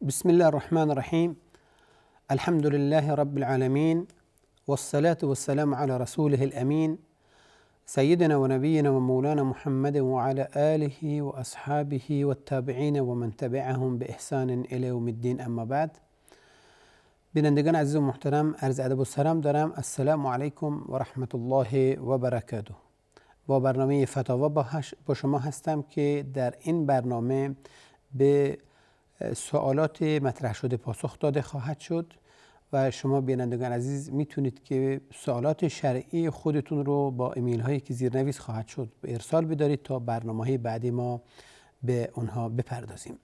بسم الله الرحمن الرحیم. الحمد لله رب العالمین والصلاة والسلام على رسوله الامین سیدنا و نبینا و مولانا محمد و علی آله و اصحابه و التابعین و من تبعهم باحسان الی یوم الدین. اما بعد، بینندگان عزیز و محترم، عرض ادب و سلام دارم. السلام علیکم و رحمت الله و برکاته. با برنامه فتاوا با شما هستم که در این برنامه به سوالات مطرح شده پاسخ داده خواهد شد و شما بینندگان عزیز میتونید که سوالات شرعی خودتون رو با ایمیل هایی که زیرنویس خواهد شد ارسال بدارید تا برنامه بعدی ما به اونها بپردازیم.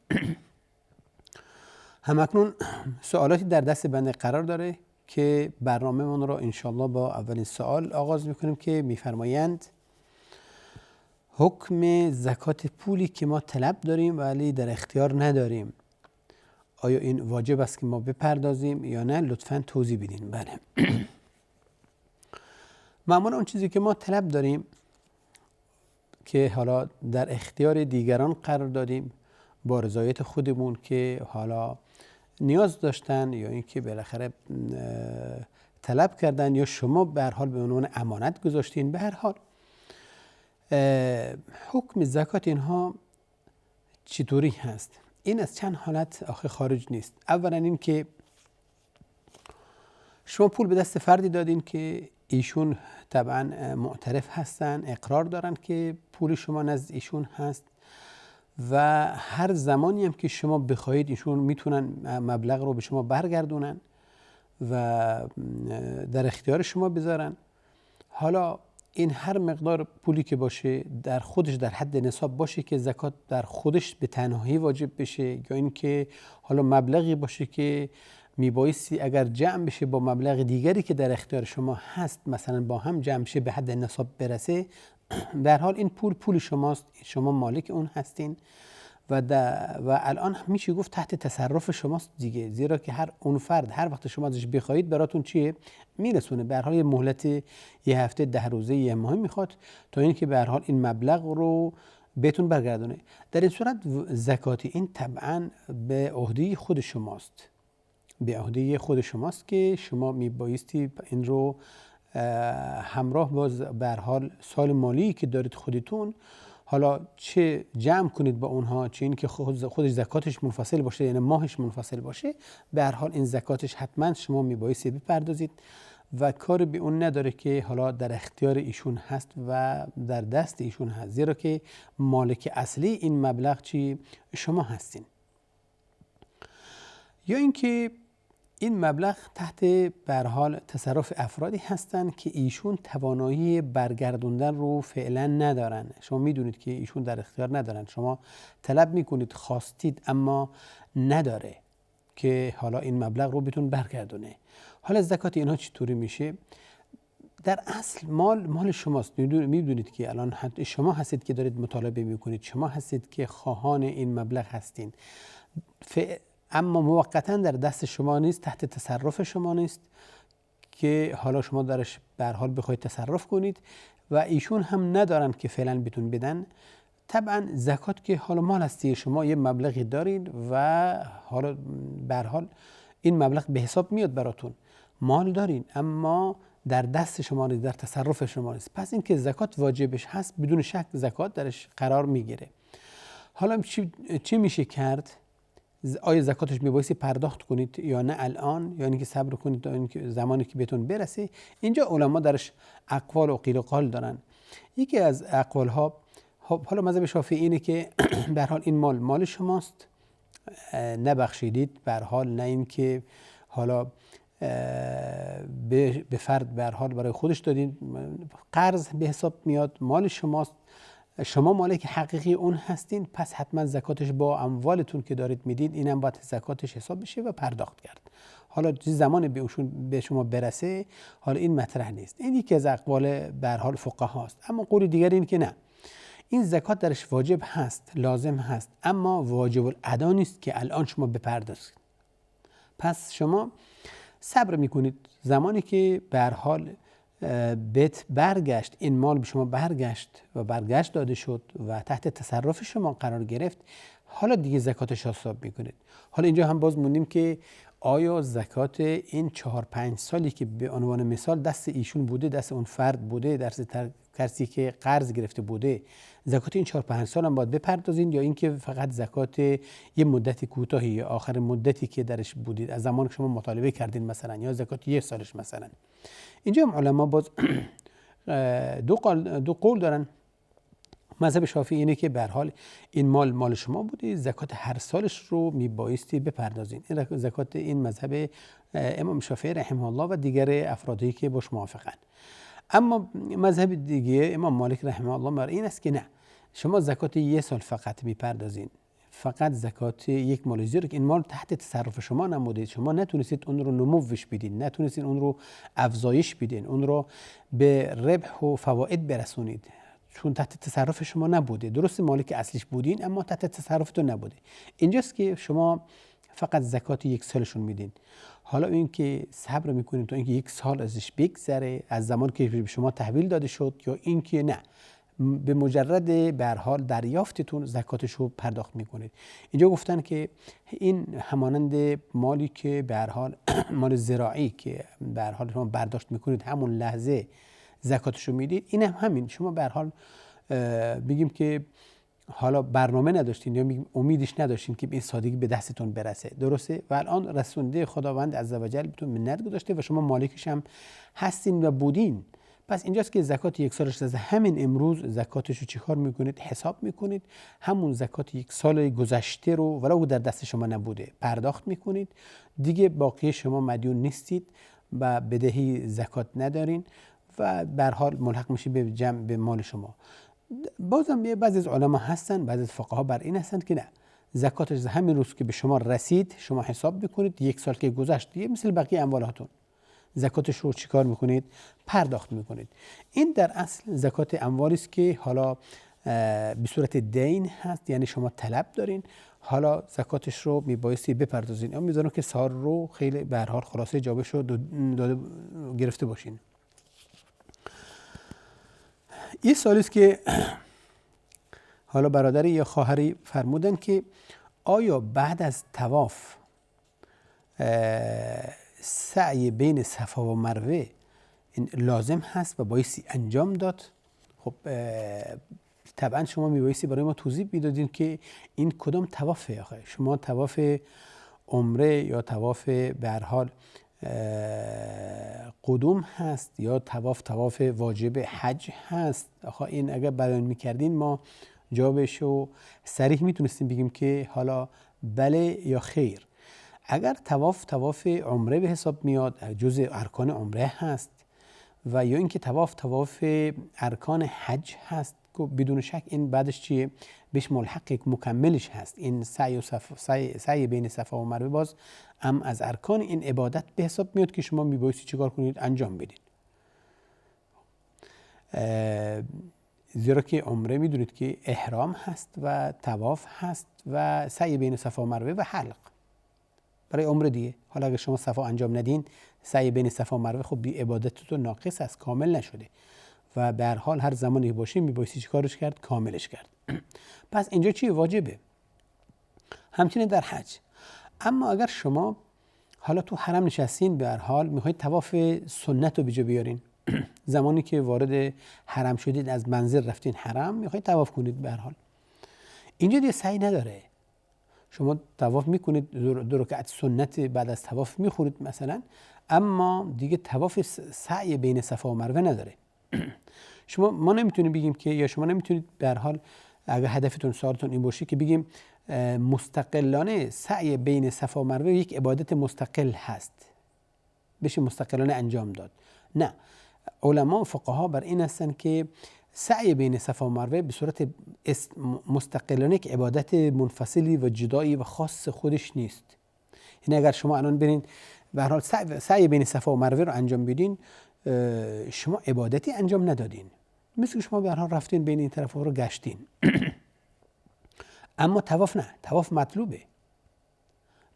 همکنون سوالاتی در دست بنده قرار داره که برنامه من رو انشالله با اولین سوال آغاز میکنیم که میفرمایند: حکم زکات پولی که ما طلب داریم ولی در اختیار نداریم، آیا این واجب است که ما بپردازیم یا نه؟ لطفاً توضیح بدین. بله. معمولا اون چیزی که ما طلب داریم که حالا در اختیار دیگران قرار دادیم با رضایت خودمون که حالا نیاز داشتن یا اینکه بالاخره طلب کردن یا شما به هر حال به عنوان امانت گذاشتین، به هر حال حکم زکات اینها چطوری هست؟ این از چند حالت آخه خارج نیست. اولا این که شما پول به دست فردی دادین که ایشون طبعا معترف هستن، اقرار دارن که پول شما نزد ایشون هست و هر زمانی هم که شما بخواهید ایشون میتونن مبلغ رو به شما برگردونن و در اختیار شما بذارن. حالا این هر مقدار پولی که باشه در خودش در حد نصاب باشه که زکات در خودش به تنهایی واجب بشه، یا اینکه حالا مبلغی باشه که میبایستی اگر جمع بشه با مبلغ دیگری که در اختیار شما هست، مثلا با هم جمع شه به حد نصاب برسه، در حال این پول شماست، شما مالک اون هستین و الان میشه گفت تحت تصرف شماست دیگه، زیرا که اون فرد هر وقت شما ازش بخواهید براتون چیه میرسونه. به هر حال یه مهلت یه هفته 10 روزه یه ماهی میخواد تا اینکه به هر حال این مبلغ رو بهتون برگردونه. در این صورت زکات این طبعا به عهده خود شماست، به عهده خود شماست که شما میبایستی این رو همراه با به هر حال سال مالی که دارید خودتون حالا چه جمع کنید با اونها، چه این که خودش زکاتش منفصل باشه، یعنی ماهش منفصل باشه، به هر حال این زکاتش حتما شما میبایستی بپردازید و کار به اون نداره که حالا در اختیار ایشون هست و در دست ایشون هست، زیرا که مالک اصلی این مبلغ چی شما هستین. یا اینکه این مبلغ تحت به هر حال تصرف افرادی هستند که ایشون توانایی برگردوندن رو فعلا ندارن. شما میدونید که ایشون در اختیار ندارن، شما طلب میکنید، خواستید، اما نداره که حالا این مبلغ رو بتون برگردونه. حالا زکات اینها چطوری میشه؟ در اصل مال شماست. میدونید که الان شما هستید که دارید مطالبه میکنید، شما هستید که خواهان این مبلغ هستین، اما موقتا در دست شما نیست، تحت تصرف شما نیست که حالا شما درش به هر حال بخواید تصرف کنید و ایشون هم ندارن که فعلا بتون بدن. طبعا زکات که حالا مال هستی شما یه مبلغی دارید و حالا به هر حال این مبلغ به حساب میاد براتون، مال دارین اما در دست شما نیست، در تصرف شما نیست. پس این که زکات واجبش هست بدون شک زکات درش قرار میگیره. حالا چی میشه کرد؟ آیا زکاتش میبایستی پرداخت کنید یا نه الان، یا اینکه صبر کنید تا اینکه زمانی که بهتون برسه؟ اینجا علما درش اقوال و قیل و قال دارن. یکی از اقوال ها حالا مذهب شافعی اینه که به هر حال این مال شماست، نبخشیدید، به هر حال نه اینکه حالا به فرد به هر حال برای خودش دادید، قرض به حساب میاد، مال شماست، شما مالک حقیقی اون هستین، پس حتما زکاتش با اموالتون که دارید میدید اینم باید زکاتش حساب بشه و پرداخت کرد. حالا زمان به شما برسه حالا این مطرح نیست. این یکی از اقوال به هر حال فقها است. اما قول دیگر این که نه، این زکات درش واجب هست، لازم هست، اما واجب الادا نیست که الان شما بپردازید. پس شما صبر میکنید، زمانی که به هر حال بهت برگشت، این مال به شما برگشت و برگشت داده شد و تحت تصرف شما قرار گرفت، حالا دیگه زکاتش حساب میکنید. حالا اینجا هم باز موندیم که آیا زکات این 4-5 سالی که به عنوان مثال دست ایشون بوده، دست اون فرد بوده، دست کسی که قرض گرفته بوده، زکات این 4-5 سال هم باید بپردازین، یا اینکه فقط زکات یه مدتی کوتاهی یا آخر مدتی که درش بودید از زمان که شما مطالبه کردین مثلا، یا زکات 1 سالش مثلا. اینجا هم علما باز دو قول دارن. مذهب شافعی اینه که به هر حال این مال شما بوده، زکات هر سالش رو میبایستی بپردازین. این زکات این مذهب امام شافعی رحمه الله و دیگر افرادی که باش موافقن. اما مذهب دیگه امام مالک رحمه الله بر این است که نه، شما زکات 1 سال فقط میپردازین، فقط زکات یک مال، زیرا که این مال تحت تصرف شما نموده، شما نتونستید اون رو نموش بدین، نتونستید اون رو افزایش بدین، اون رو به ربح و فواید برسونید، چون تحت تصرف شما نبوده. درست مالک اصلیش بودین اما تحت تصرفتون نبوده. اینجاست که شما فقط زکات 1 سالشون میدین. حالا این که صبر میکنید تا اینکه 1 سال ازش بگذره از زمان که به شما تحویل داده شد، یا اینکه نه به مجرد به هر حال دریافتتون زکاتش رو پرداخت میکنید. اینجا گفتن که این همانند مالی که به هر حال مال زراعی که به هر حال شما برداشت میکنید همون لحظه زکاتش رو میدید، این هم همین. شما به هر حال بگیم که حالا برنامه نداشتین یا امیدش نداشتین که به این سادگی به دستتون برسه، درسته؟ و الان رسونده خداوند عزوجل بهتون منت گذاشته و شما مالکش هم هستین و بودین. پس اینجاست که زکات 1 سالش از همین امروز زکاتش رو چیکار میکنید؟ حساب میکنید، همون زکات 1 سال گذشته رو ولو در دست شما نبوده پرداخت میکنید. دیگه باقی شما مدیون نیستید و بدهی زکات ندارین و به هر حال ملحق میشه به مال شما. بازم بعضی از علما هستن، بعضی از فقها بر این هستند که نه، زکاتش از همین روز که به شما رسید شما حساب میکنید، 1 سال که گذشت دیگه مثل بقیه اموالاتون زکاتش رو چیکار میکنید؟ پرداخت میکنید. این در اصل زکات اموالی است که حالا به صورت دین هست، یعنی شما طلب دارین، حالا زکاتش رو میبایستی بپردازین. امیدوارم که سوال رو خیلی به هر حال خلاصه جوابش رو گرفته باشین. این سوالی است که حالا برادری یا خواهری فرمودن که آیا بعد از طواف سعی بین صفا و مروه این لازم هست و بایستی انجام داد؟ خب طبعا شما میبایستی برای ما توضیح میدادین که این کدام طوافه. آخه شما طواف عمره یا طواف به هر حال قدوم هست یا طواف واجب حج هست؟ آخه این اگر بیان میکردین ما جوابش رو صریح میتونستیم بگیم که حالا بله یا خیر. اگر طواف عمره به حساب میاد، جزء ارکان عمره هست، و یا اینکه طواف ارکان حج هست، که بدون شک این بعدش چیه؟ بهش ملحق مکملش هست. این سعی بین صفا و مروه باز هم از ارکان این عبادت به حساب میاد که شما میبایستی چیکار کنید؟ انجام بدید. زیرا که عمره میدونید که احرام هست و طواف هست و سعی بین صفا و مروه و حلق برای عمره دیگه. حالا اگر شما صفا انجام ندین، سعی بین صفا و مروه خب بی عبادتتون ناقص است، کامل نشده و به هر حال هر زمانی باشه میبایستی چیکارش کرد؟ کاملش کرد. پس اینجا چی واجبه؟ همچنین در حج. اما اگر شما حالا تو حرم نشستین، به هر حال میخواید طواف سنت رو به جا بیارین، زمانی که وارد حرم شدید از منزل رفتین حرم میخواید طواف کنید، به هر حال اینجا دیگه سعی نداره. شما طواف میکنید، 2 رکعت سنت بعد از طواف میخورید مثلا، اما دیگه طواف سعی بین صفا و مروه نداره. ما نمیتونیم بگیم که، یا شما نمیتونید به هر حال اگر هدفتون سوالتون این باشه که بگیم مستقلانه سعی بین صفا و مروه یک عبادت مستقل هست بشه مستقلانه انجام داد. نه، علما و فقها بر این هستن که سعی بین صفا و مروه به صورت مستقلانه که عبادت منفصلی و جدایی و خاص خودش نیست. یعنی اگر شما الان برین به هر حال سعی بین صفا و مروه رو انجام بدین، شما عبادتی انجام ندادین، مثل شما به هر حال رفتین بین این طرفا رو گشتین. اما طواف نه، طواف مطلوبه،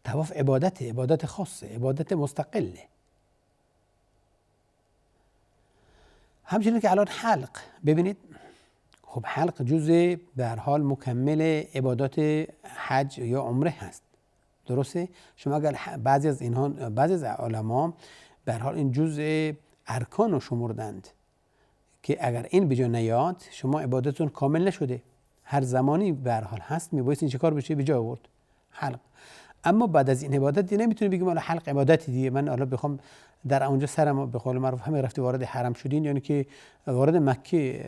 طواف عبادت خاصه، عبادت مستقله. همچنین که الان حلق ببینید، خب حلق جزء به هر حال مکمل عبادات حج یا عمره هست. درسته؟ شما اگر بعضی از علما به هر حال این جزء ارکان رو شمردند که اگر این بجا نیاد شما عبادتتون کامل نشده. هر زمانی به هر حال هست میبایست این چه کار بشه؟ بجا آورد حلق. اما بعد از این عبادت دیگه نمیتونی بگیم حالا حلق عبادتی دیگه، من حالا بخوام در اونجا سرم به قول معروف همه رفته وارد حرم شدین، یعنی که وارد مکه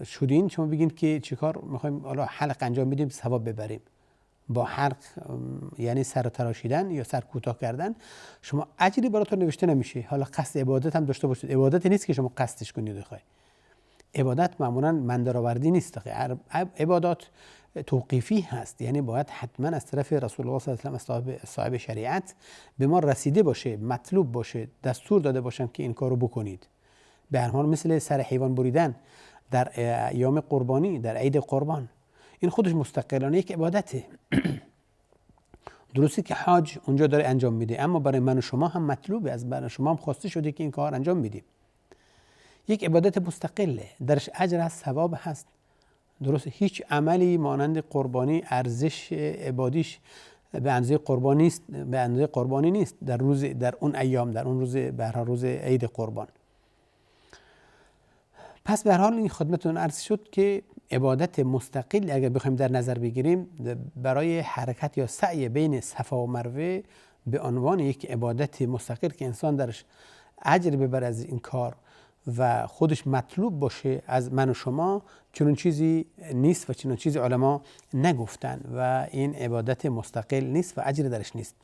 شدین، شما بگین که چیکار میخوایم حالا حلق انجام بدیم ثواب ببریم. با حلق یعنی سر تراشیدن یا سر کوتاه کردن شما اجری براتون نوشته نمیشه. حالا قصد عبادت هم داشته باشید، عبادتی نیست که شما قصدش کنید بخوای. عبادت معمولا من درآوردی نیست، عبادات توقیفی هست، یعنی باید حتما از طرف رسول الله صلی الله علیه و آله صاحب شریعت به ما رسیده باشه، مطلوب باشه، دستور داده باشن که این کارو بکنید. به هر حال مثل سر حیوان بریدن در ایام قربانی، در عید قربان، این خودش مستقلانه یک عبادته. درسته که حاج اونجا داره انجام میده، اما برای من و شما هم مطلوبه، از برای شما هم خواسته شده که این کار انجام میدیم. یک عبادت مستقله، درش اجر هست، ثواب هست. درسته؟ هیچ عملی مانند قربانی ارزش عبادیش به اندازه قربانی نیست در اون ایام، در اون روز، به هر روز عید قربان. پس به هر حال این خدمتتون عرض شد که عبادت مستقل اگر بخوایم در نظر بگیریم برای حرکت یا سعی بین صفا و مروه به عنوان یک عبادت مستقل که انسان درش اجر ببره از این کار و خودش مطلوب باشه از من و شما، چنون چیزی نیست و چنون چیزی علما نگفتن و این عبادت مستقل نیست و اجر درش نیست.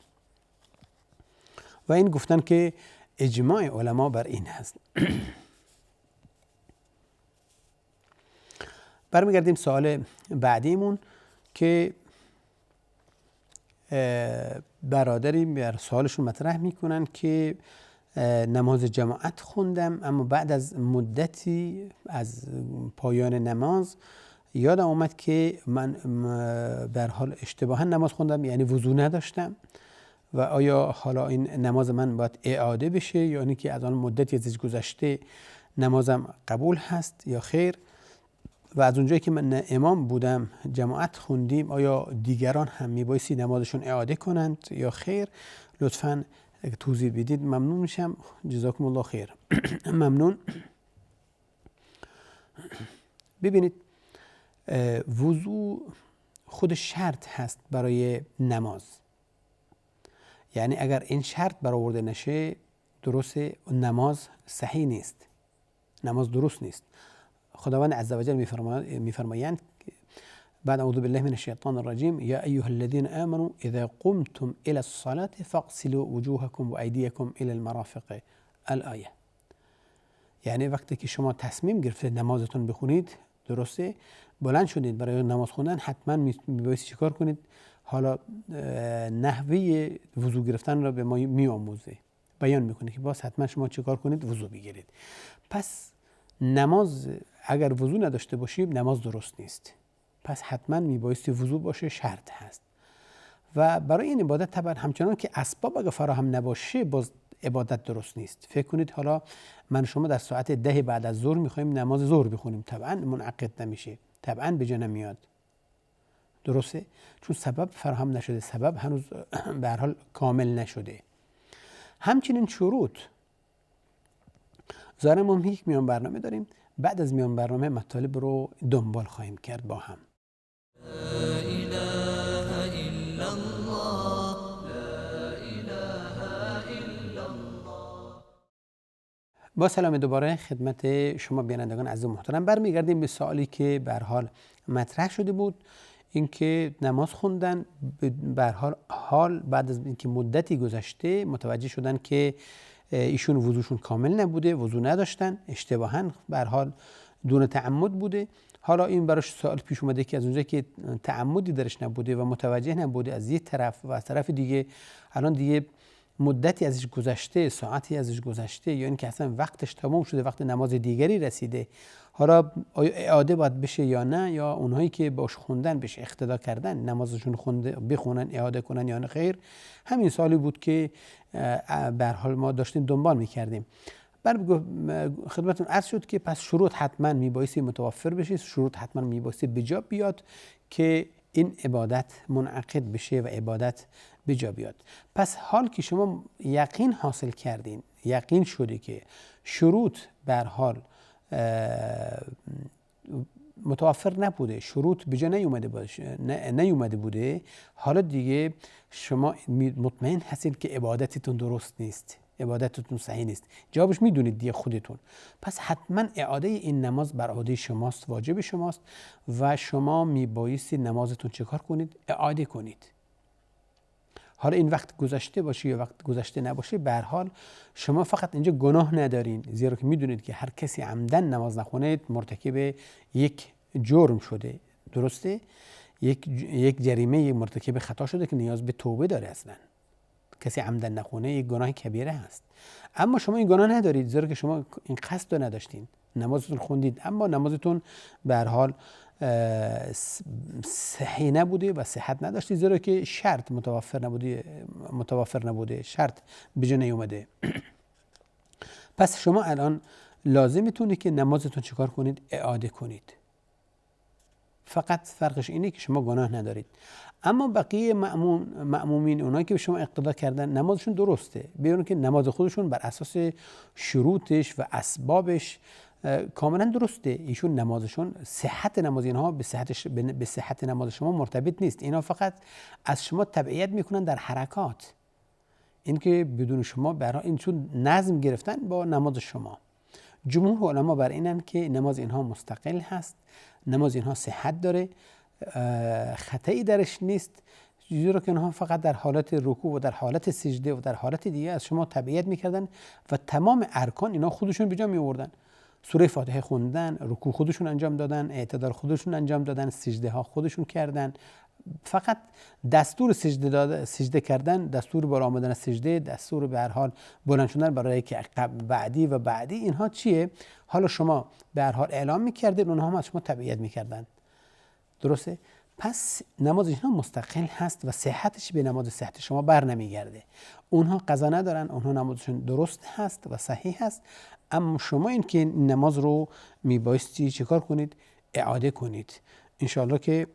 و این گفتن که اجماع علما بر این هست. برمیگردیم سوال بعدیمون که برادری بر سوالشون مطرح میکنن که نماز جماعت خوندم، اما بعد از مدتی از پایان نماز یادم اومد که من به هر حال اشتباها نماز خوندم، یعنی وضو نداشتم و آیا حالا این نماز من باید اعاده بشه یا اینکه که از آن مدتی ازش گذشته نمازم قبول هست یا خیر؟ و از اونجایی که من امام بودم جماعت خوندیم، آیا دیگران هم میبایستی نمازشون اعاده کنند یا خیر؟ لطفاً توضیح بدید، ممنون میشم. جزاکم الله خیر. ممنون. ببینید وضو خود شرط هست برای نماز، یعنی اگر این شرط برآورده نشه درسته نماز صحیح نیست، نماز درست نیست. خداوند عزوجل میفرمایند بعد اعوذ بالله من الشیطان الرجیم یا ایها الذین آمنوا اذا قمتم الى الصلاة فاغسلوا وجوهکم و ایدیکم الى المرافق الآیه. یعنی وقتی که شما تصمیم گرفتید نمازتون بخونید، درسته بلند شدید برای نماز خوندن، حتما میبایست چیکار کنید؟ حالا نحوه وضو گرفتن را به ما میآموزه، بیان میکنه که باز حتما شما چیکار کنید؟ وضو بگیرید. پس نماز اگر وضو نداشته باشیم نماز درست نیست، پس حتما میبایستی وضو باشه، شرط هست. و برای این عبادت طبعا همچنان که اسباب اگر فراهم نباشه باز عبادت درست نیست. فکر کنید حالا من شما در ساعت 10 بعد از ظهر میخوایم نماز ظهر بخونیم، طبعا منعقد نمیشه، طبعا به جا نمیاد. درسته؟ چون سبب فراهم نشده، سبب هنوز به هر حال کامل نشده. همچنین شروط، ظاهرا ما یک میان برنامه داریم، بعد از میان برنامه مطالب رو دنبال خواهیم کرد با هم. با سلام دوباره خدمت شما بینندگان عزیز و محترم. برمیگردیم به سوالی که به هر حال مطرح شده بود، اینکه نماز خوندن، به هر حال بعد از اینکه مدتی گذشته متوجه شدن که ایشون وضوشون کامل نبوده، وضو نداشتن، اشتباهاً به هر حال دون تعمد بوده. حالا این براش سوال پیش اومده که از اونجایی که تعمدی درش نبوده و متوجه نبوده از یک طرف و از طرف دیگه الان دیگه مدتی ازش گذشته، ساعتی ازش گذشته، یا اینکه اصلا وقتش تمام شده، وقت نماز دیگری رسیده، حالا اعاده باید بشه یا نه، یا اونهایی که باش خوندن بهش اقتدا کردن نمازشون بخونن اعاده کنن یا نه خیر؟ همین سوالی بود که به هر حال ما داشتیم دنبال میکردیم. خدمتتون عرض شد که پس شروط حتما میبایستی متوفر بشه، شروط حتما میبایستی بجا بیاد که این عبادت منعقد بشه و عبادت بجا بیاد. پس حال که شما یقین حاصل کردین، یقین شده که شروط به هر حال متوفر نبوده، شروط به جا نیومده بوده، حالا دیگه شما مطمئن هستید که عبادتتون درست نیست، عبادتتون صحیح نیست، جوابش میدونید دیگه خودتون. پس حتما اعاده این نماز بر عهده شماست، واجب شماست و شما میبایستی نمازتون چیکار کنید؟ اعاده کنید. حالا این وقت گذشته باشه یا وقت گذشته نباشه، به هر حال شما فقط اینجا گناه ندارین، زیرا که میدونید که هر کسی عمدن نماز نخونه مرتکب یک جرم شده، درسته؟ یک جریمه مرتکب خطا شده که نیاز به توبه داره. اصلا کسی عمدن نخونه یک گناه کبیره هست، اما شما این گناه ندارید، زیرا که شما این قصد رو نداشتین، نمازتون خوندید اما نمازتون به هر حال صحیح نبوده و صحت نداشتی، زیرا که شرط متوفر نبوده، شرط به جا نیومده. پس شما الان لازمتونه که نمازتون چیکار کنید؟ اعاده کنید. فقط فرقش اینه که شما گناه ندارید. اما بقیه مأمومین، اونایی که به شما اقتدا کردن، نمازشون درسته، بدون که نماز خودشون بر اساس شروطش و اسبابش کاملا درسته. ایشون نمازشون، صحت نماز اینها به صحت نماز شما مرتبط نیست، اینا فقط از شما تبعیت میکنن در حرکات، این که بدون شما برای این چون نظم گرفتن با نماز شما. جمهور علما بر اینن که نماز اینها مستقل هست، نماز اینها صحت داره، خطایی درش نیست، زیرا که اینها فقط در حالت رکوع و در حالت سجده و در حالت دیگه از شما تبعیت میکردن و تمام ارکان اینا خودشون به جا میآوردن. سوره فاتحه خوندن، رکوع خودشون انجام دادن، اعتدال خودشون انجام دادن، سجده ها خودشون کردن. فقط دستور سجده کردن، دستور بالا آمدن سجده، دستور به هر حال بلند شدن برای که بعدی و بعدی، اینها چیه؟ حالا شما به هر حال اعلام میکردید، اونها هم از شما تبعیت میکردن. درسته؟ پس نماز اینها مستقل هست و صحتش به نماز صحت شما بر نمیگرده. اونها قضا ندارن، اونها نمازشون درست هست و صحیح هست، اما شما این که نماز رو میبایستی چیکار کنید؟ اعاده کنید. انشاءالله که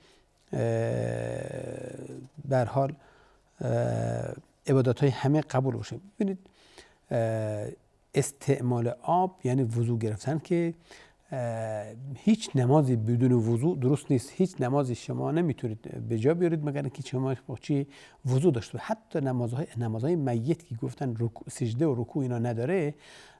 به هر حال عبادات های همه قبول باشه. ببینید استعمال آب یعنی وضو گرفتن که هیچ نمازی بدون وضو درست نیست. هیچ نمازی شما نمیتونید به جا بیارید مگر اینکه شما چی وضو داشته. حتی نمازهای میت که گفتن سجده و رکوع اینا نداره،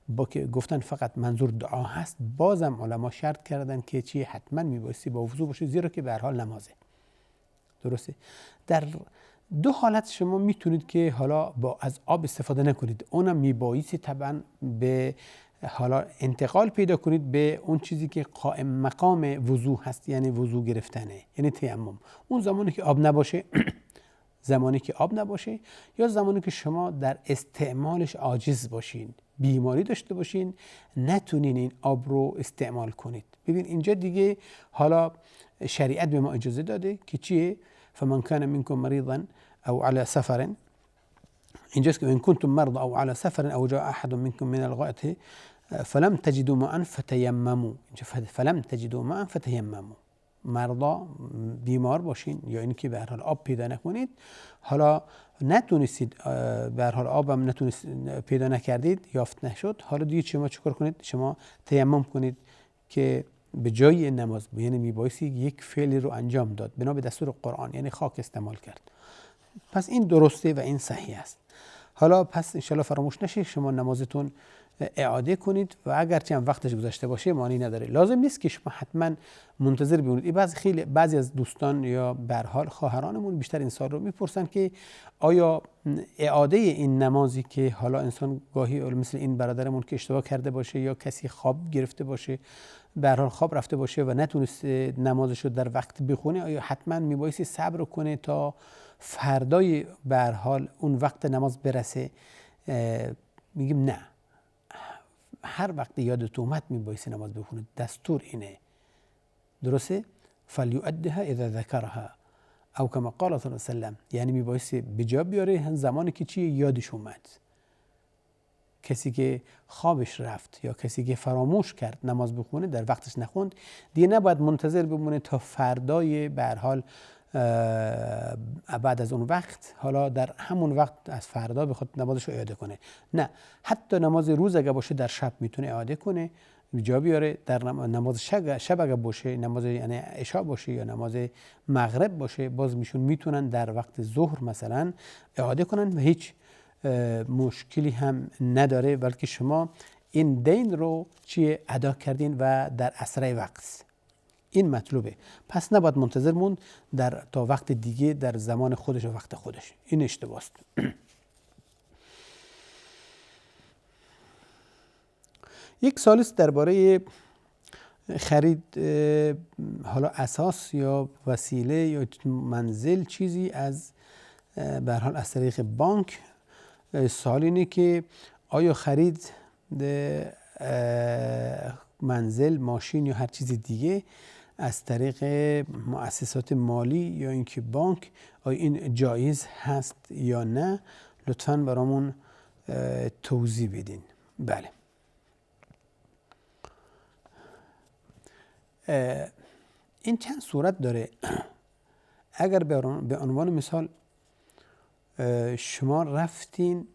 با که گفتن فقط منظور دعا هست، بازم علما شرط کردن که چی حتما میبایستی با وضو باشه، زیرا که به هر حال نمازه. درسته؟ در دو حالت شما میتونید که حالا از آب استفاده نکنید، اونم میبایستی طبعا به حالا انتقال پیدا کنید به اون چیزی که قائم مقام وضو هست، یعنی وضو گرفتنه، یعنی تیمم. اون زمانی که آب نباشه یا زمانی که شما در استعمالش عاجز باشین، بیماری داشته باشین، نتونین این آب رو استعمال کنید. ببین اینجا دیگه حالا شریعت به ما اجازه داده که چیه؟ فمن كان منكم مريضا او على سفر، اینجاست که ان کنتم مرضى او على سفر او جاء احد منكم من الغائط فلم تجدوا ماء فتيمموا، فلم تجدوا ماء فتيمموا، مرضا بیمار باشین یا اینکه به هر حال آب پیدا نکنید، حالا نتونستید به هر حال آبم نتونستید پیدا نکردید، یافت نشد، حالا دیگه شما چیکار کنید؟ شما تیمم کنید که به جای نماز، یعنی میبایستی یک فعلی رو انجام داد بنا به دستور قرآن، یعنی خاک استعمال کرد. پس این درسته و این صحیح است. حالا پس انشالله فراموش نشه شما نمازتون اعاده کنید و اگرچه هم وقتش گذشته باشه معنی نداره. لازم نیست که شما حتما منتظر بمونید. بعضی از دوستان یا به هر حال خواهرانمون بیشتر این سوال رو میپرسن که آیا اعاده این نمازی که حالا انسان گاهی مثل این برادرمون که اشتباه کرده باشه یا کسی خواب گرفته باشه، به هر حال خواب رفته باشه و نتونست نمازش رو در وقت بخونه، آیا حتما میبایستی صبر کنه تا فردای به هر حال اون وقت نماز برسه؟ میگیم نه، هر وقت یادت اومد میبایستی نماز بخونه، دستور اینه. درسته؟ فلیؤدها اذا ذکرها او کما قال صلی الله علیه و سلم، یعنی میبایستی به جا بیاره زمانی که چی یادش اومد. کسی که خوابش رفت یا کسی که فراموش کرد نماز بخونه، در وقتش نخوند، دیگه نباید منتظر بمونه تا فردای به هر حال بعد از اون وقت، حالا در همون وقت از فردا بخواد نمازش رو اعاده کنه. نه، حتی نماز روز اگه باشه در شب میتونه اعاده کنه، جا بیاره. در نماز شب اگه باشه، نماز یعنی عشاء باشه یا نماز مغرب باشه، باز میتونن در وقت ظهر مثلا اعاده کنن و هیچ مشکلی هم نداره، بلکه شما این دین رو ادا کردین و در اسرع وقت. این مطلوبه. پس نباید منتظر موند تا وقت دیگه در زمان خودش و وقت خودش. این اشتباه است. یک سالس درباره خرید حالا اساس یا وسیله یا منزل چیزی از به هر حال از طریق بانک. سوال اینه که آیا خرید منزل، ماشین یا هر چیز دیگه از طریق مؤسسات مالی یا اینکه بانک، آیا این جایز هست یا نه؟ لطفاً برامون توضیح بدین. بله. این چند صورت داره. اگر به عنوان مثال شما رفتین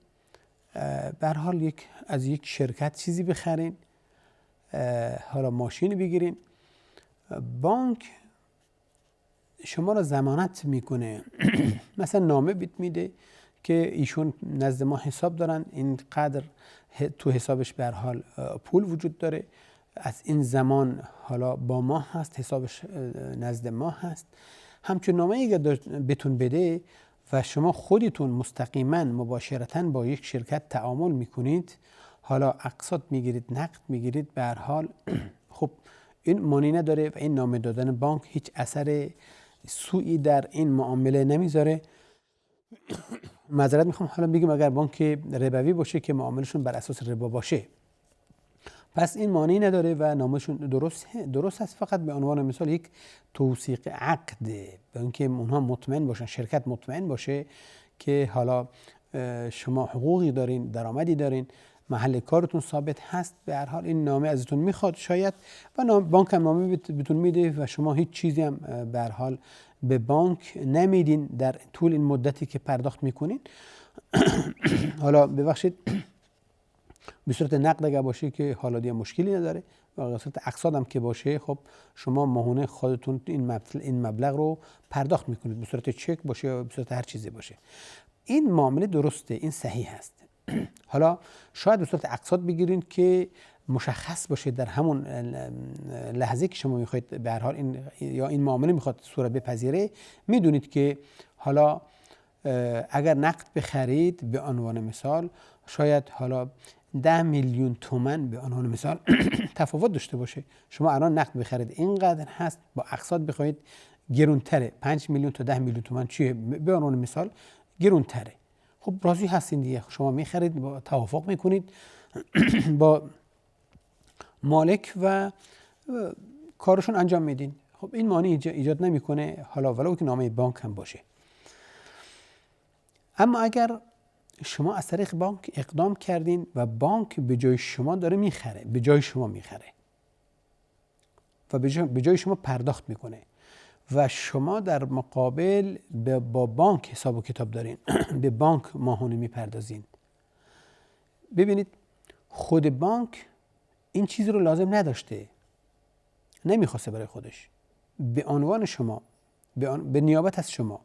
به هر حال از یک شرکت چیزی بخرین، حالا ماشین بگیرین، بانک شما را ضمانت میکنه مثلا نامه میده که ایشون نزد ما حساب دارن، اینقدر تو حسابش به هر حال پول وجود داره، از این زمان حالا با ما هست، حسابش نزد ما هست. همچون نامه اگه بهتون بده و شما خودتون مستقیما مباشرتا با یک شرکت تعامل میکنید، حالا اقساط میگیرید، نقد میگیرید، به هر حال خب این معنی نداره و این نامه دادن بانک هیچ اثر سوئی در این معامله نمیذاره. معذرت میخوام، حالا بگیم اگر بانک ربوی باشه که معاملشون بر اساس ربا باشه، پس این معنی نداره و نامشون درست هست. فقط به عنوان مثال یک توثیق عقده، به اینکه اونها مطمئن باشن، شرکت مطمئن باشه که حالا شما حقوقی دارین، درآمدی دارین، محل کارتون ثابت هست. به هر حال این نامه ازتون میخواد شاید و بانک هم نامه بهتون میده و شما هیچ چیزی هم به هر حال به بانک نمیدین در طول این مدتی که پرداخت میکنین. حالا ببخشید، به صورت نقد اگر باشه که حالا دیگه مشکلی نداره و به صورت اقساط هم که باشه، خب شما ماهانه خودتون این مبلغ رو پرداخت میکنید، به صورت چک باشه یا به صورت هر چیزی باشه. این معامله درسته، این صحیح هست. حالا شاید به صورت اقساط بگیرین که مشخص باشه در همون لحظه که شما میخواید به هر حال این معامله میخواد صورت بپذیره، میدونید که حالا اگر نقد بخرید به عنوان مثال، شاید حالا 10 میلیون تومان به عنوان مثال تفاوت داشته باشه. شما الان نقد بخرید اینقدر هست، با اقساط بخواید گرونتره، 5 میلیون تا 10 میلیون تومان چیه به عنوان مثال گرونتره. خب راضی هستین دیگه، شما میخرید، با توافق میکنید با مالک و کارشون انجام میدین. خب این معنی ایجاد نمیکنه، حالا ولو که نامه بانک هم باشه. اما اگر شما از طریق بانک اقدام کردین و بانک به جای شما داره میخره، به جای شما میخره و به جای شما پرداخت میکنه و شما در مقابل با بانک حساب و کتاب دارین به بانک ماهانه میپردازین، ببینید خود بانک این چیز رو لازم نداشته، نمیخواسته برای خودش، به عنوان شما، به نیابت از شما،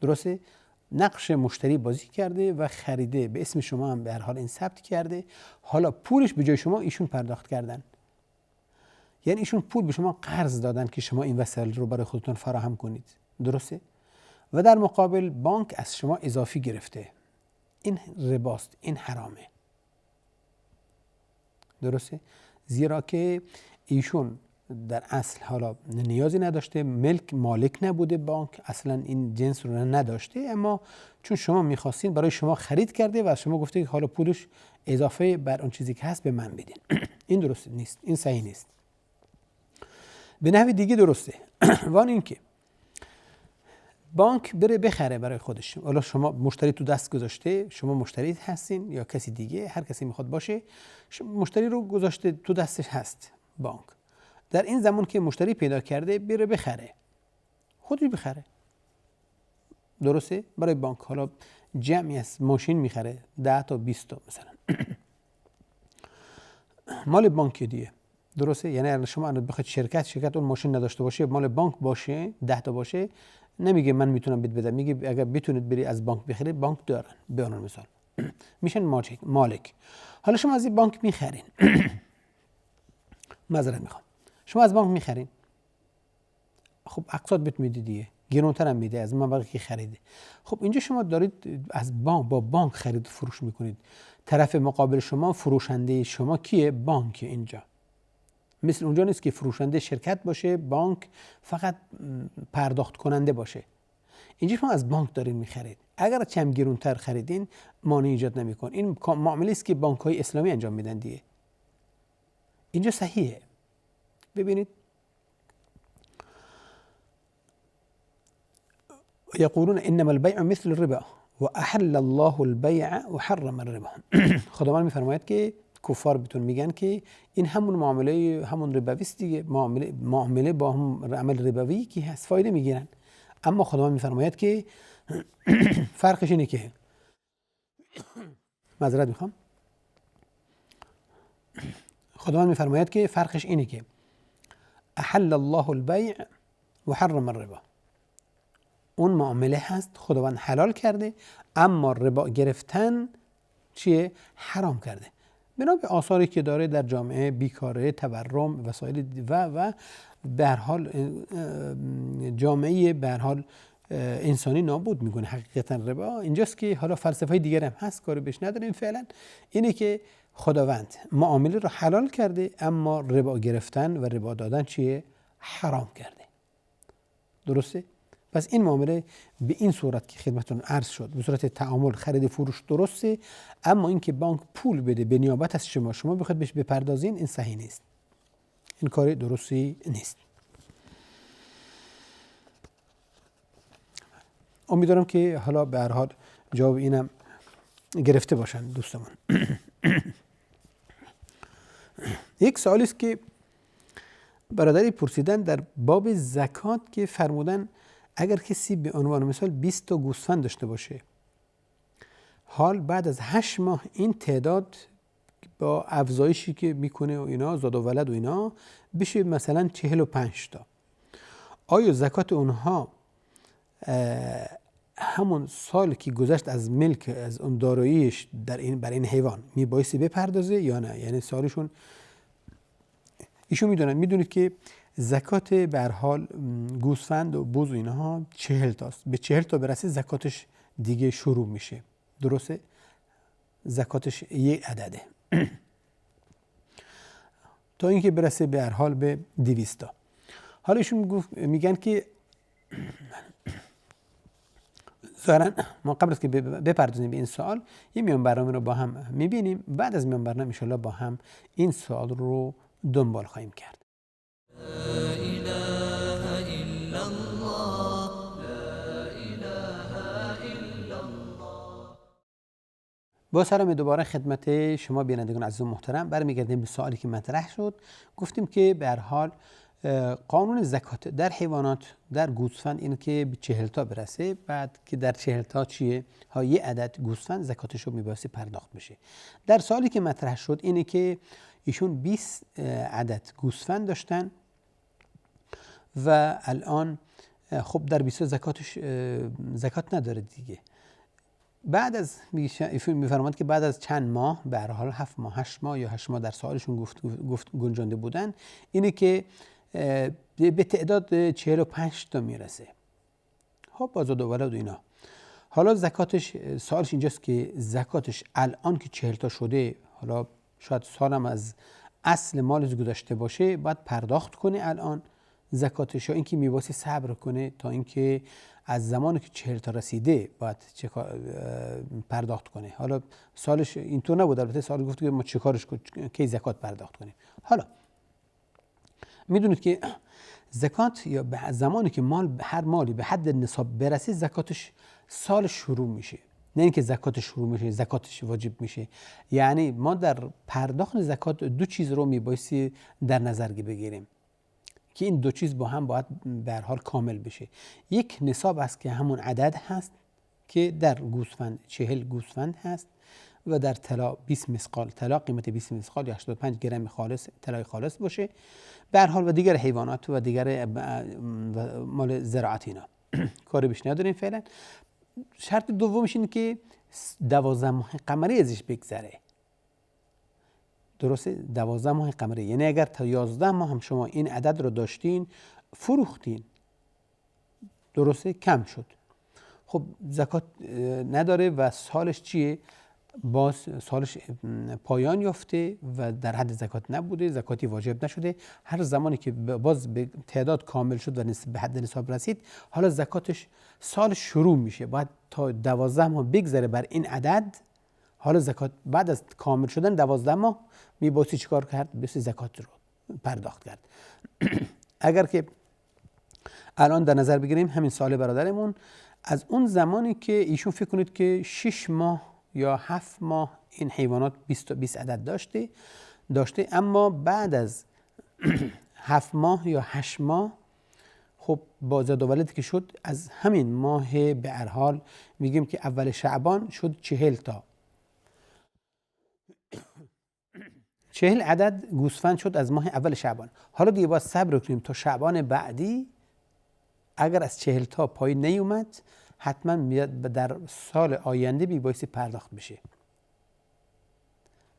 درسته؟ نقش مشتری بازی کرده و خریده، به اسم شما هم به هر حال این ثبت کرده، حالا پولش به جای شما ایشون پرداخت کردن. یعنی ایشون پول به شما قرض دادن که شما این وسایل رو برای خودتون فراهم کنید، درسته؟ و در مقابل بانک از شما اضافی گرفته. این رباست، این حرامه، درسته؟ زیرا که ایشون در اصل حالا نیازی نداشته، مالک نبوده، بانک اصلا این جنس رو نداشته، اما چون شما میخواستین برای شما خرید کرده و شما گفته که حالا پولش اضافه بر اون چیزی که هست به من بدین. این درست نیست، این صحیح نیست. به نحو دیگه درسته. وان این که بانک بره بخره برای خودش. حالا شما مشتری تو دست گذاشته، شما مشتری هستین یا کسی دیگه، هر کسی میخواد باشه، مشتری رو گذاشته تو دستش هست بانک. در این زمان که مشتری پیدا کرده بره بخره، خودش بخره. درسته؟ برای بانک حالا جمعی از ماشین میخره، 10 تا 20 تا مثلا مال بانک دیگه. درسته؟ یعنی اگر شما بخواید شرکت اون ماشین نداشته باشه، مال بانک باشه، 10 تا باشه، نمیگه من میتونم بهت بدم، میگه اگر بتونید بری از بانک بخری، بانک دارن. به عنوان مثال میشن مالک. حالا شما از این بانک میخرین معذرت میخوام، شما از بانک میخرین، خب اقساط بهت میده دیگه، گرونتر هم میده از مبلغی که خریده. خب اینجا شما دارید از بانک، با بانک خرید و فروش میکنید. طرف مقابل شما، فروشنده شما کیه؟ بانک. اینجا مثل اونجا نیست که فروشنده شرکت باشه، بانک فقط پرداخت کننده باشه. اینجا شما از بانک دارین میخرید. اگر چند گرونتر خریدین مانع ایجاد نمیکن. این معامله است که بانک‌های اسلامی انجام میدن دیگه. اینجا صحیحه. ببینید یقولون انما البیع مثل الربا و احل الله البیع و حرم الربا. خداوند میفرماید که کفار بهتون میگن که این همون معامله همون ربوی است دیگه، معامله با هم عمل ربوی که هست فایده میگیرن. اما خداوند میفرماید که فرقش اینه که معذرت میخوام، خداوند میفرماید که فرقش اینه که احل الله البیع و حرم الربا. اون معامله هست خداوند حلال کرده، اما ربا گرفتن چیه؟ حرام کرده. بنا به آثاری که داره در جامعه، بیکاری، تورم، وسایل و به هر حال جامعه به هر حال انسانی نابود میکنه. حقیقتا ربا اینجاست که حالا فلسفه دیگر هم هست، کاری بهش نداریم فعلا. اینه که خداوند معامله رو حلال کرده، اما ربا گرفتن و ربا دادن چیه؟ حرام کرده. درسته؟ پس این معامله به این صورت که خدمتتون عرض شد، به صورت تعامل خرید فروش درسته، اما اینکه بانک پول بده به نیابت از شما بخواد بهش بپردازین، این صحیح نیست. این کار درستی نیست. امیدوارم که حالا به هر حال جواب اینم گرفته باشن دوستمان. یک سوالی است که برادری پرسیدن در باب زکات که فرمودن اگر کسی به عنوان مثال 20 تا گوسفند داشته باشه، حال بعد از 8 ماه این تعداد با افزایشی که میکنه و اینا، زاد و ولد و اینا، بشه مثلا 45 تا، آیا زکات اونها همون سال که گذشت از ملک، از اون داراییش در این بر این حیوان میبایستی بپردازه یا نه؟ یعنی سالشون ایشون میدونید که زکات به هر حال گوسفند و بز و اینها 40 تاست. به 40 تا برسه زکاتش دیگه شروع میشه. درسته؟ زکاتش یک عدده تا اینکه برسه به هر حال به 200 تا. حالا ایشون میگن که ظاهرا ما قبل از که بپردازیم به این سوال، یه میان برنامه رو با هم میبینیم. بعد از میان برنامه انشاءالله با هم این سوال رو دنبال خواهیم کرد. با سلام دوباره خدمت شما بینندگان عزیز و محترم. برمیگردیم به سوالی که مطرح شد. گفتیم که به هر حال قانون زکات در حیوانات، در گوسفند این که به 40 تا برسه، بعد که در 40 تا چیه؟ یه عدد گوسفند زکاتش رو میبایستی پرداخت بشه. در سوالی که مطرح شد اینه که ایشون 20 عدد گوسفند داشتن و الان خب در 20 زکاتش زکات نداره دیگه. بعد از میفرماند که بعد از چند ماه، به هر حال 7 ماه 8 ماه یا 8 ماه در سوالشون گفت گنجانده بودن، اینه که به تعداد 45 تا میرسه. خب با زاد و ولد و اینا. حالا زکاتش، سوالش اینجاست که زکاتش الان که 40 تا شده، حالا شاید سالم از اصل مالش گذشته باشه، باید پرداخت کنه الان زکاتش، یا اینکه میباسی صبر کنه تا اینکه از زمانی که 40 تا رسیده باید پرداخت کنه. حالا سالش اینطور نبود، البته سال گفت که ما چه کارش کی زکات پرداخت کنیم. حالا میدونید که زکات یا به زمانی که هر مالی به حد نصاب برسه زکاتش سال شروع میشه، نه اینکه زکاتش شروع میشه زکاتش واجب میشه. یعنی ما در پرداخت زکات دو چیز رو میبایستی در نظر بگیریم که این دو چیز با هم باید به هر حال کامل بشه. یک نصاب است که همون عدد هست که در گوسفند 40 گوسفند هست و در طلا 20 مسقال طلا، قیمت 20 مسقال یا 85 گرم خالص طلای خالص باشه به هر حال، و دیگر حیوانات و دیگر مال زراعت اینا کاری بهش نداریم فعلا. شرط دومش اینه که 12 ماه قمری ازش بگذره. درسته؟ 12 ماه قمری، یعنی اگر تا 11 ماه هم شما این عدد رو داشتین فروختین، درسته؟ کم شد، خب زکات نداره و سالش چیه؟ باز سالش پایان یافته و در حد زکات نبوده، زکاتی واجب نشده. هر زمانی که باز به تعداد کامل شد و به حد نصاب رسید، حالا زکاتش سال شروع میشه، باید تا 12 ماه بگذره بر این عدد. حالا زکات بعد از کامل شدن 12 ماه میبایستی چیکار کرد؟ بس زکات رو پرداخت کرد. اگر که الان در نظر بگیریم همین سال برادرمون، از اون زمانی که ایشون فکر کنید که 6 ماه یا 7 ماه این حیوانات 20 عدد داشته، اما بعد از 7 ماه یا 8 ماه خب با زاد و ولد که شد، از همین ماه به هر حال میگیم که اول شعبان شد 40 تا 40 عدد گوسفند شد از ماه اول شعبان. حالا دیگه باید صبر کنیم تا شعبان بعدی، اگر از 40 تا پایین نیومد حتما در سال آینده میبایستی پرداخت بشه.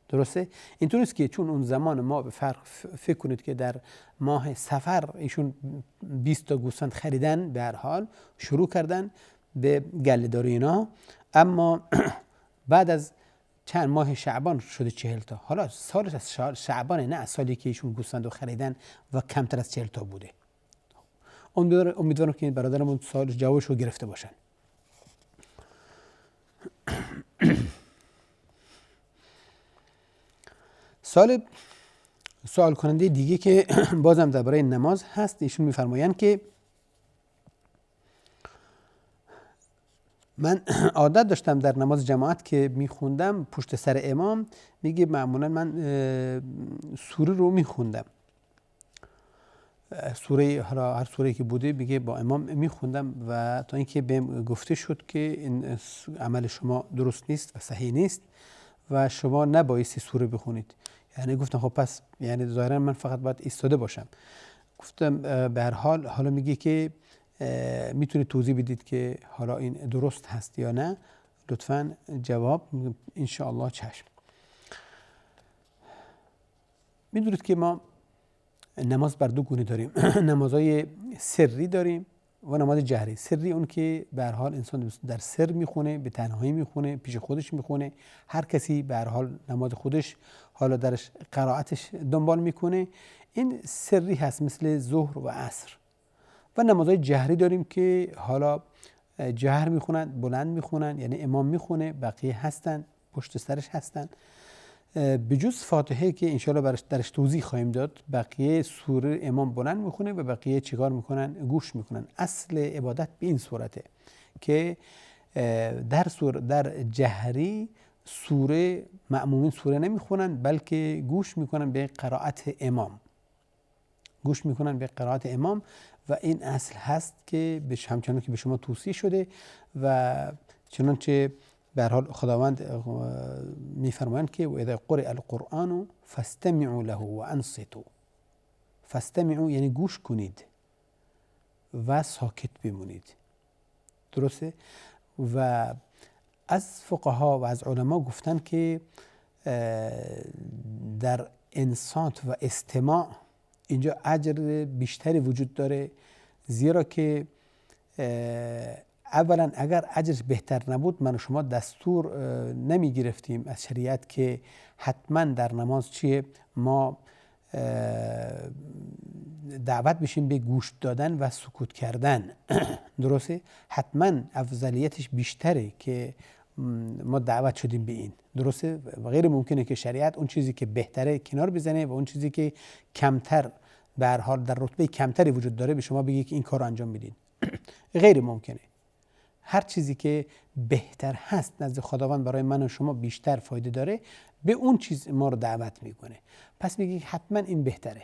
درسته؟ اینطور است که چون اون زمان ما به فرق فکر کنید که در ماه صفر ایشون 20 تا گوسفند خریدن، به هر حال شروع کردن به گله‌داری اینا، اما بعد از چند ماه شعبان شده 40 تا. حالا سالش از شعبان، نه از سالی که ایشون گوسفند رو خریدن و کمتر از 40 تا بوده. امیدوارم که برادرمون سالش جوابش رو گرفته باشن. سوال کننده دیگه که بازم درباره نماز هست، ایشون میفرمایند که من عادت داشتم در نماز جماعت که میخوندم پشت سر امام، میگه معمولا من سوره رو میخوندم، سوره، حالا هر سوره که بوده میگه با امام میخوندم، و تا اینکه بهم گفته شد که این عمل شما درست نیست و صحیح نیست و شما نبایستی سوره بخونید. یعنی گفتم خب پس یعنی ظاهرا من فقط باید ایستاده باشم. گفتم به هر حال حالا میگه که میتونید توضیح بدید که حالا این درست هست یا نه؟ لطفاً جواب. ان شاء الله چشم. میدونید که ما نماز بر دو گونه داریم. نمازهای سری داریم و نماز جهری. سری اون که به هر حال انسان در سر میخونه، به تنهایی میخونه، پیش خودش میخونه، هر کسی به هر حال نماز خودش حالا درش قرائتش دنبال میکنه، این سری هست مثل ظهر و عصر. و نمازهای جهری داریم که حالا جهر میخونن، بلند میخونن، یعنی امام میخونه، بقیه هستن پشت سرش هستن. به جز فاتحه که انشاءالله درش توضیح خواهیم داد، بقیه سوره امام بلند میخونه و بقیه چیکار میکنن؟ گوش میکنن. اصل عبادت به این صورته که در جهری سوره مأمومین سوره نمیخونن، بلکه گوش میکنن به قرائت امام، گوش میکنن به قرائت امام. و این اصل هست که همچنان که به شما توصیه شده و چنانچه به هر حال خداوند میفرمایند که و اذا قرئ القرآن فاستمعوا له وانصتوا. فاستمعوا یعنی گوش کنید و ساکت بمونید. درسته؟ و از فقها و از علما گفتن که در انصات و استماع اینجا اجر بیشتری وجود داره، زیرا که اولا اگر اجرش بهتر نبود من و شما دستور نمی گرفتیم از شریعت که حتما در نماز چیه ما دعوت بشیم به گوش دادن و سکوت کردن. درسته؟ حتما افضلیتش بیشتره که ما دعوت شدیم به این. درسته؟ و غیر ممکنه که شریعت اون چیزی که بهتره کنار بزنه و اون چیزی که کمتر به هر حال در رتبه کمتری وجود داره به شما بگه که این کار رو انجام بدید. غیر ممکنه. هر چیزی که بهتر هست نزد خداوند برای من و شما بیشتر فایده داره، به اون چیز ما رو دعوت میکنه. پس میگه حتما این بهتره.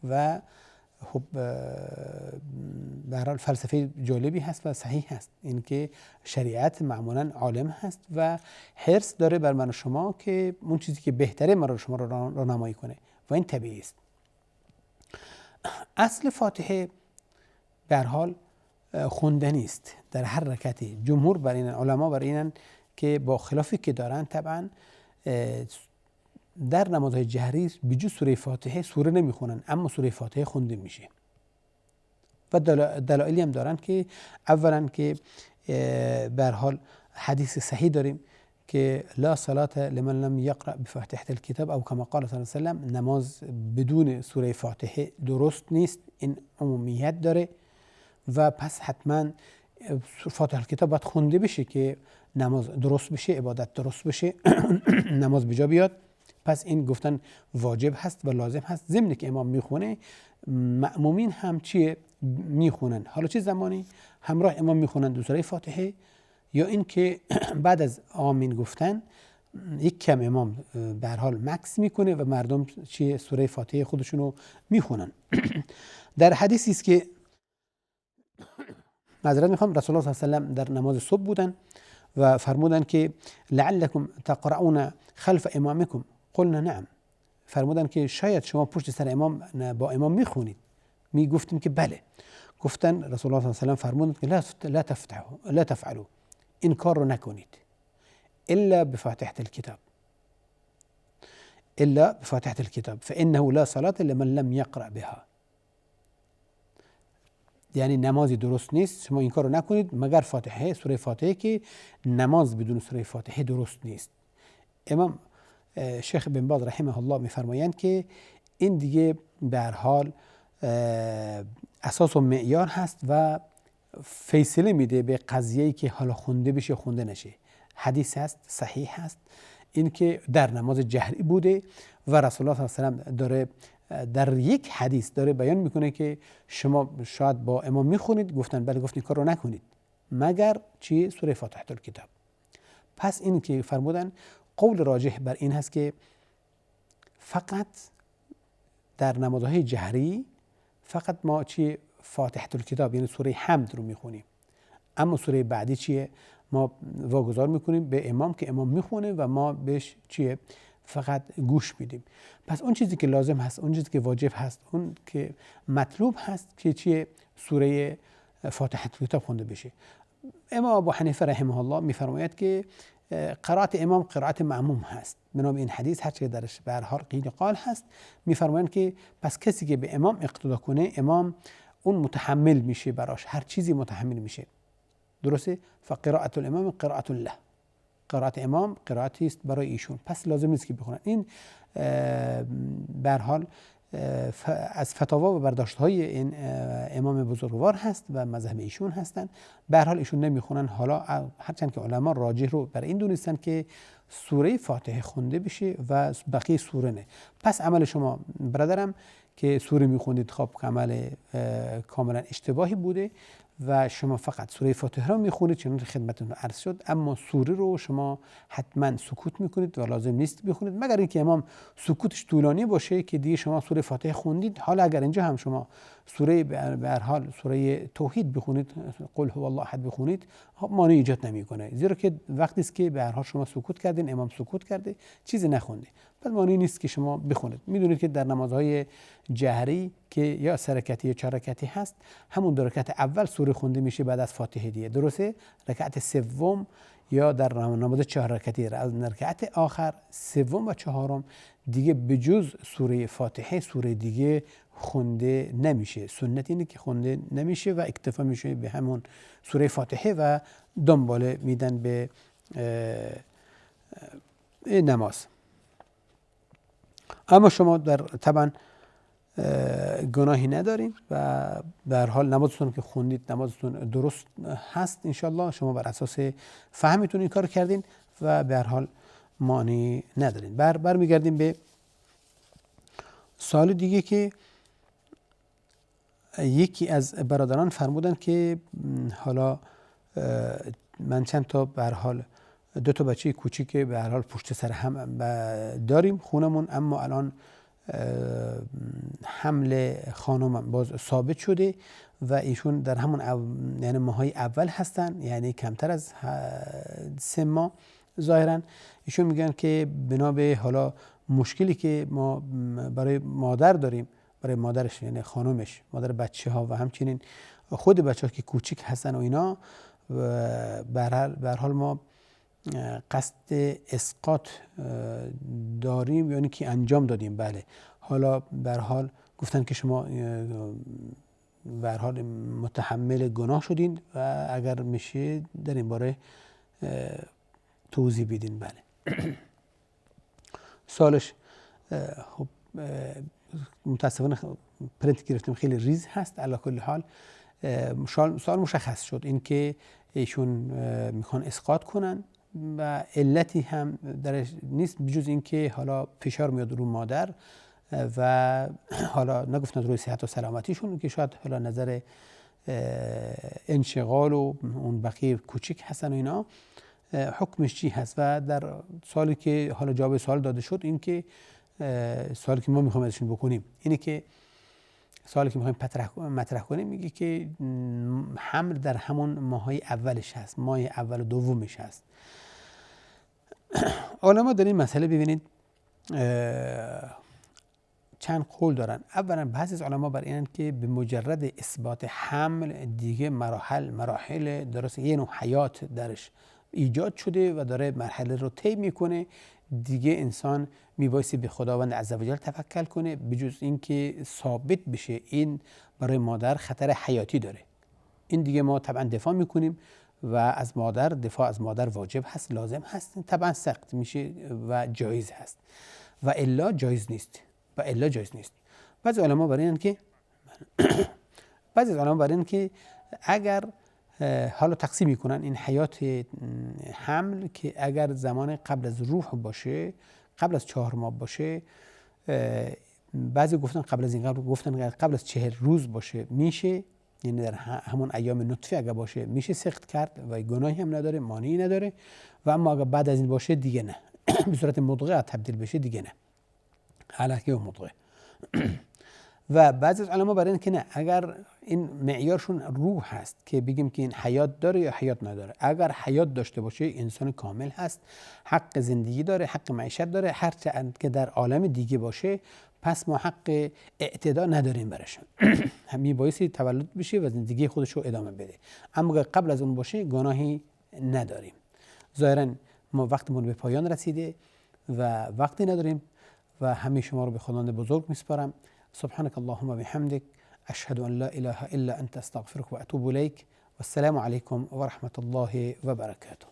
و خب به هر حال فلسفه جالبی هست و صحیح هست، این که شریعت معمولا عالم هست و حرص داره بر من و شما که اون چیزی که بهتره ما رو شما رو راهنمایی کنه و این طبیعی است. اصل فاتحه به هر حال خوندنی است در هر رکعتی. جمهور بر اینن، علما بر اینن که با خلافی که دارن طبعا در نمازهای جهری بجز سوره فاتحه سوره نمیخونن، اما سوره فاتحه خونده میشه. و دلایلی هم دارن که اولا که به هر حال حدیث صحیح داریم که لا صلاة لمن لم یقرأ بفاتحه الکتاب او کما قال صلی الله علیه و سلم، نماز بدون سوره فاتحه درست نیست. این عمومیت داره و پس حتما فاتحه الکتاب باید خونده بشه که نماز درست بشه، عبادت درست بشه، نماز بجا بیاد. پس این گفتن واجب هست و لازم هست. ضمن که امام میخونه، مأمومین هم چیه میخونن. حالا چه زمانی همراه امام میخونن دو سوره فاتحه، یا این که بعد از آمین گفتن یک کم امام به هر حال مکس میکنه و مردم چیه سوره فاتحه خودشونو میخونن. در حدیثی است که معذرت میخوام، رسول الله صلی الله علیه و آله در نماز صبح بودن و فرمودن که لعلکم تقرؤون خلف امامکم، قلنا نعم. فرمودن که شاید شما پشت سر امام با امام میخونید. میگفتیم که بله. گفتن رسول الله صلی الله علیه و آله فرمودن که لا تفعلوا، این کار رو نکنید الا بفاتحه الكتاب، الا بفاتحه الكتاب فانه لا صلاة لمن لم يقرأ بها. یعنی نمازی درست نیست شما این کار رو نکنید مگر فاتحه، سوره فاتحه، که نماز بدون سوره فاتحه درست نیست. امام شیخ بن باز رحمه الله میفرمایند که این دیگه به هر حال اساس و معیار هست و فیصله میده به قضیه‌ای که حالا خونده بشه خونده نشه. حدیث هست، صحیح هست، این که در نماز جهری بوده و رسول الله صلی الله علیه و آله داره در یک حدیث داره بیان میکنه که شما شاید با امام میخونید. گفتن بله، گفتین کار رو نکنید مگر چی؟ سوره فاتحه الکتاب. پس این که فرمودن قول راجح بر این هست که فقط در نمازهای جهری فقط ما چی؟ فاتحه الکتاب یعنی سوره حمد رو میخونیم، اما سوره بعدی چیه؟ ما واگذار میکنیم به امام که امام میخونه و ما بهش چیه؟ فقط گوش میدیم. پس اون چیزی که لازم هست، اون چیزی که واجب هست، اون که مطلوب هست که چیه؟ سوره فاتحه الکتاب خونده بشه. امام ابو حنیفه رحمه الله میفرماید که قرائت امام قرائت معموم هست. بنابراین این حدیث هر چه درش به هر حال قیل قال هست، میفرمایند که پس کسی که به امام اقتدا کنه، امام اون متحمل میشه، براش هر چیزی متحمل میشه. درسته؟ فقراءة الامام قراءة له، قرائت امام قرائتی است برای ایشون، پس لازم نیست که بخونن. این به هر حال از فتاوا و برداشت های این امام بزرگوار هست و مذهب ایشون هستن. به هر حال ایشون نمیخونن. حالا هرچند که علما راجح رو برای این دونستن که سوره فاتحه خونده بشه و بقیه سوره نه. پس عمل شما برادرم که سوره میخوندید خب عمل کاملا اشتباهی بوده و شما فقط سوره فاتحه رو میخونید چون خدمتتون عرض شد، اما سوره رو شما حتما سکوت میکنید و لازم نیست بخونید مگر اینکه امام سکوتش طولانی باشه که دیگه شما سوره فاتحه خوندید. حالا اگر اینجا هم شما سوره به هر حال سوره توحید بخونید، قل هو الله احد بخونید، مانع ایجاد نمیکنه، زیرا که وقتی است که به هر حال شما سکوت کردین، امام سکوت کرده، چیزی نخونده، پس مانعی نیست که شما بخونید. میدونید که در نمازهای جهری که یا سه رکعتی یا چهار رکعتی هست، همون دو رکعت اول سوره خونده میشه بعد از فاتحه دیگه، درسته؟ رکعت سوم یا در نماز چهار رکعتی رکعت آخر سوم و چهارم دیگه بجز سوره فاتحه سوره دیگه خونده نمیشه. سنت اینه که خونده نمیشه و اکتفا میشه به همون سوره فاتحه و دنباله میدن به نماز. اما شما در طبعا گناهی ندارین و به هر حال نمازتون که خوندید نمازتون درست هست انشالله. شما بر اساس فهمتون این کار کردین و به هر حال مانعی ندارین. برمیگردیم به سوال دیگه که یکی از برادران فرمودن که حالا من چند تا به هر حال 2 تا بچه کوچیک به هر حال پشت سر هم داریم خونمون، اما الان حمل خانمم باز ثابت شده و ایشون در همون یعنی ماهای اول هستن، یعنی کمتر از 3 ماه ظاهرا. ایشون میگن که بنا به حالا مشکلی که ما برای مادر داریم، برای مادرش یعنی خانمش، مادر بچه ها و همچنین خود بچه ها که کوچیک هستن و اینا، به هر حال ما قصد اسقاط داریم، یعنی که انجام دادیم. بله، حالا به هر حال گفتن که شما به هر حال متحمل گناه شدین و اگر میشه در این باره توضیح بدین. بله. سالش خب متاسفانه پرینت گرفتیم خیلی ریز هست. علی کل حال سال مشخص شد، این که ایشون میخوان اسقاط کنن و علتی هم درش نیست بجز این که حالا فشار میاد رو مادر و حالا نگفتن روی صحت و سلامتیشون، که شاید حالا نظر انشغال و اون بقیه کوچیک هستن و اینا حکمش چی هست. و در سالی که حالا جواب سوال داده شد، این که سوالی که ما میخوایم ازشون بکنیم اینه که سوالی که میخوایم مطرح کنیم میگه که حمل در همون ماهای اولش هست، ماه اول و دومش هست. علما در این مسئله ببینید چند قول دارن. اولا بعضی از علما بر اینن که به مجرد اثبات حمل دیگه مراحل درست یه نوع حیات درش ایجاد شده و داره مرحله رو طی میکنه، دیگه انسان میبایستی به خداوند عزوجل توکل کنه، بجز اینکه ثابت بشه این برای مادر خطر حیاتی داره. این دیگه ما طبعا دفاع میکنیم و از مادر دفاع از مادر واجب هست، لازم هست، طبعا سخت میشه و جایز هست و الا جایز نیست. بعضی علما برای این که اگر حالا تقسیم میکنن این حیات حمل که اگر زمان قبل از روح باشه، قبل از 4 ماه باشه، بعضی گفتن قبل از این قبل از 40 روز باشه میشه، یعنی در همون ایام نطفه اگر باشه میشه سقط کرد و گناهی هم نداره، مانعی نداره. و اما اگر بعد از این باشه دیگه نه، به صورت مضغه تبدیل بشه دیگه نه، حلقه و مضغه. و بعضی از علما برای این که نه، اگر این معیارشون روح هست که بگیم که این حیات داره یا حیات نداره. اگر حیات داشته باشه انسان کامل هست، حق زندگی داره، حق معیشت داره، هر چه که در عالم دیگه باشه، پس ما حق اعتدا نداریم برش. همین بایستی تولد بشه و زندگی خودش رو ادامه بده. اما قبل از اون باشه گناهی نداریم. ظاهرا ما وقتمون به پایان رسیده و وقتی نداریم و همه شما رو به خداوند بزرگ میسپارم. سبحانك اللهم وبحمدك أشهد أن لا إله إلا أنت أستغفرك وأتوب إليك والسلام عليكم ورحمة الله وبركاته.